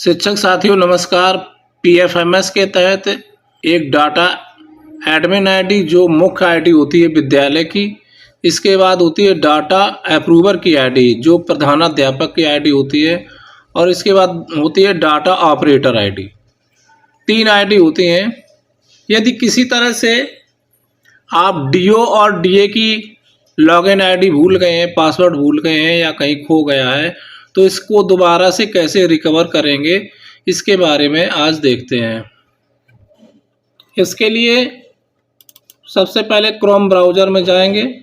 शिक्षक साथियों नमस्कार। पीएफएमएस के तहत एक डाटा एडमिन आईडी जो मुख्य आईडी होती है विद्यालय की, इसके बाद होती है डाटा अप्रूवर की आईडी जो प्रधानाध्यापक की आईडी होती है, और इसके बाद होती है डाटा ऑपरेटर आईडी। 3 आईडी होती हैं। यदि किसी तरह से आप डीओ और डीए की लॉगिन आईडी भूल गए हैं, पासवर्ड भूल गए हैं या कहीं खो गया है, तो इसको दोबारा से कैसे रिकवर करेंगे, इसके बारे में आज देखते हैं। इसके लिए सबसे पहले क्रोम ब्राउज़र में जाएंगे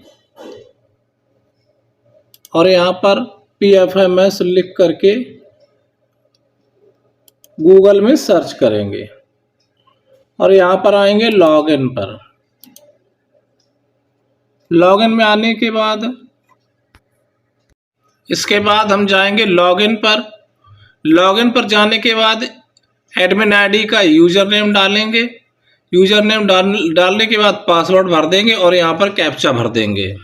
और यहाँ पर पीएफएमएस लिख करके गूगल में सर्च करेंगे और यहाँ पर आएंगे लॉगिन पर। लॉगिन में आने के बाद इसके बाद हम जाएंगे लॉगिन पर। लॉगिन पर जाने के बाद एडमिन आईडी का यूज़र नेम डालेंगे। यूज़र नेम डालने के बाद पासवर्ड भर देंगे और यहाँ पर कैप्चा भर देंगे।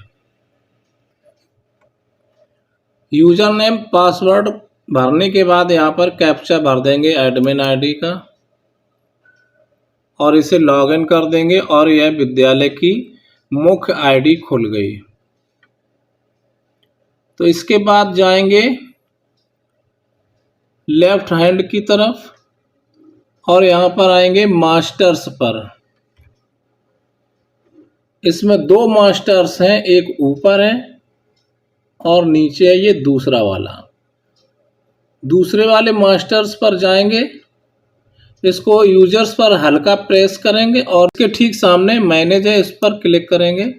यूज़र नेम पासवर्ड भरने के बाद यहाँ पर कैप्चा भर देंगे एडमिन आईडी का और इसे लॉगिन कर देंगे और यह विद्यालय की मुख्य आईडी खुल गई। तो इसके बाद जाएंगे लेफ्ट हैंड की तरफ और यहाँ पर आएंगे मास्टर्स पर। इसमें 2 मास्टर्स हैं, एक ऊपर है और नीचे है ये दूसरा वाला। दूसरे वाले मास्टर्स पर जाएंगे, इसको यूजर्स पर हल्का प्रेस करेंगे और इसके ठीक सामने मैनेज है, इस पर क्लिक करेंगे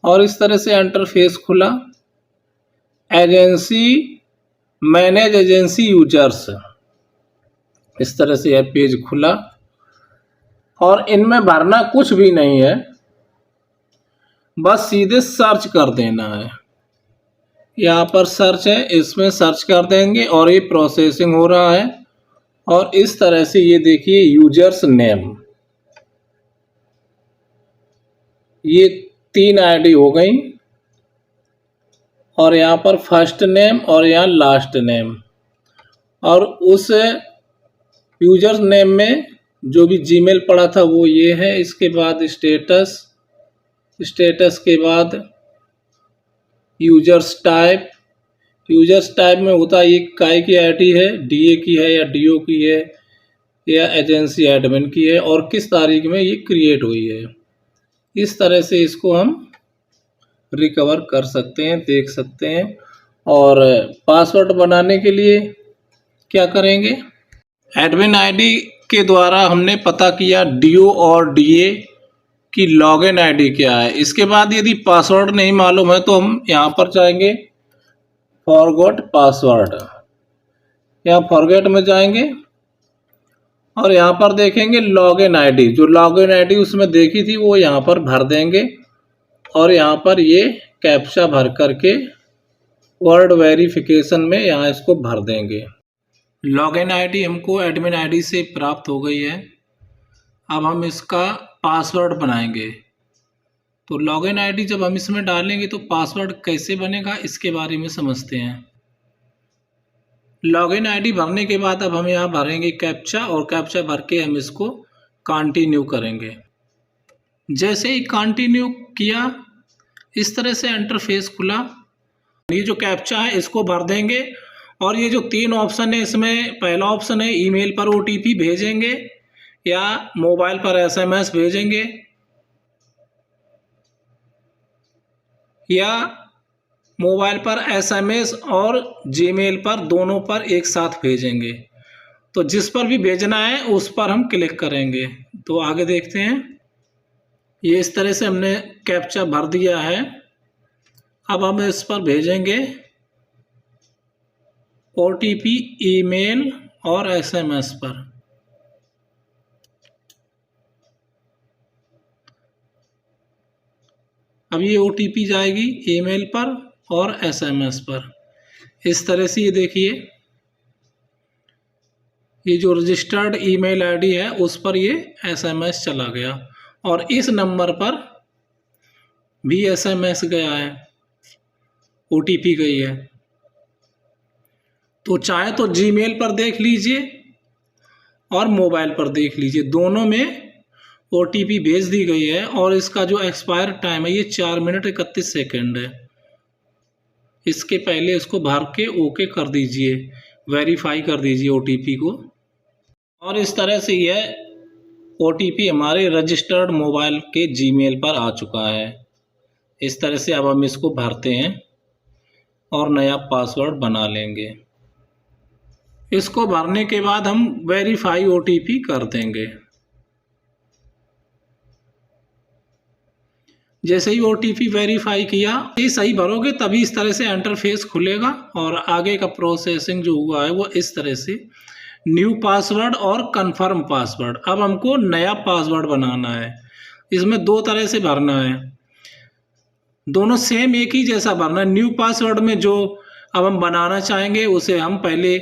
और इस तरह से इंटरफेस खुला। एजेंसी मैनेज एजेंसी यूजर्स, इस तरह से यह पेज खुला और इनमें भरना कुछ भी नहीं है, बस सीधे सर्च कर देना है। यहाँ पर सर्च है, इसमें सर्च कर देंगे और ये प्रोसेसिंग हो रहा है। और इस तरह से ये देखिए यूजर्स नेम, ये 3 आईडी हो गई और यहाँ पर फर्स्ट नेम और यहाँ लास्ट नेम, और उस यूजर नेम में जो भी जीमेल पड़ा था वो ये है। इसके बाद स्टेटस के बाद यूजर्स टाइप में होता है ये काय की आईडी है, डीए की है या डीओ की है या एजेंसी एडमिन की है और किस तारीख में ये क्रिएट हुई है। इस तरह से इसको हम रिकवर कर सकते हैं, देख सकते हैं। और पासवर्ड बनाने के लिए क्या करेंगे, एडमिन आईडी के द्वारा हमने पता किया डीओ और डीए की लॉगिन आईडी क्या है। इसके बाद यदि पासवर्ड नहीं मालूम है तो हम यहाँ पर जाएंगे फॉरगॉट पासवर्ड। यहाँ फॉरगेट में जाएंगे और यहाँ पर देखेंगे लॉगिन आईडी, जो लॉगिन आईडी उसमें देखी थी वो यहाँ पर भर देंगे और यहाँ पर ये कैप्चा भर करके वर्ड वेरिफिकेशन में यहाँ इसको भर देंगे। लॉगिन आईडी हमको एडमिन आईडी से प्राप्त हो गई है। अब हम इसका पासवर्ड बनाएंगे। तो लॉगिन आईडी जब हम इसमें डालेंगे तो पासवर्ड कैसे बनेगा इसके बारे में समझते हैं। लॉगिन आईडी भरने के बाद अब हम यहाँ भरेंगे कैप्चा और कैप्चा भर के हम इसको कंटिन्यू करेंगे। जैसे ही कंटिन्यू किया, इस तरह से इंटरफेस खुला। ये जो कैप्चा है इसको भर देंगे और ये जो 3 ऑप्शन है इसमें पहला ऑप्शन है ईमेल पर ओटीपी भेजेंगे या मोबाइल पर एसएमएस भेजेंगे या मोबाइल पर एसएमएस और जीमेल पर दोनों पर एक साथ भेजेंगे। तो जिस पर भी भेजना है उस पर हम क्लिक करेंगे। तो आगे देखते हैं। ये इस तरह से हमने कैप्चा भर दिया है। अब हम इस पर भेजेंगे ओटीपी ईमेल और एसएमएस पर। अब ये ओटीपी जाएगी ईमेल पर और एसएमएस पर। इस तरह से ये देखिए ये जो रजिस्टर्ड ईमेल आईडी है उस पर ये एसएमएस चला गया और इस नंबर पर भी एसएमएस गया है, ओटीपी गई है। तो चाहे तो जीमेल पर देख लीजिए और मोबाइल पर देख लीजिए, दोनों में OTP भेज दी गई है और इसका जो एक्सपायर टाइम है ये 4 मिनट 31 सेकेंड है। इसके पहले इसको भर के ओके कर दीजिए, वेरीफाई कर दीजिए OTP को। और इस तरह से यह OTP हमारे रजिस्टर्ड मोबाइल के जीमेल पर आ चुका है। इस तरह से अब हम इसको भरते हैं और नया पासवर्ड बना लेंगे। इसको भरने के बाद हम वेरीफाई OTP कर देंगे। जैसे ही OTP वेरीफाई किया, ये सही भरोगे तभी इस तरह से इंटरफेस खुलेगा और आगे का प्रोसेसिंग जो हुआ है वो इस तरह से, न्यू पासवर्ड और कंफर्म पासवर्ड। अब हमको नया पासवर्ड बनाना है। इसमें दो तरह से भरना है, दोनों सेम एक ही जैसा भरना है। न्यू पासवर्ड में जो अब हम बनाना चाहेंगे उसे हम पहले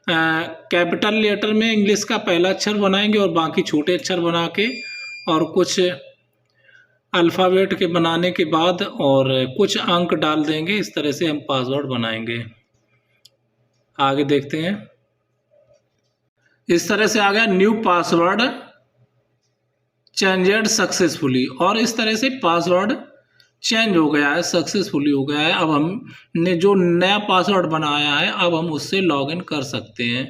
कैपिटल लेटर में इंग्लिश का पहला अक्षर बनाएंगे और बाकी छोटे अक्षर बना के और कुछ अल्फ़ाबेट के बनाने के बाद और कुछ अंक डाल देंगे। इस तरह से हम पासवर्ड बनाएंगे। आगे देखते हैं। इस तरह से आ गया न्यू पासवर्ड चेंजेड सक्सेसफुली, और इस तरह से पासवर्ड चेंज हो गया है, सक्सेसफुली हो गया है। अब हमने जो नया पासवर्ड बनाया है अब हम उससे लॉगिन कर सकते हैं।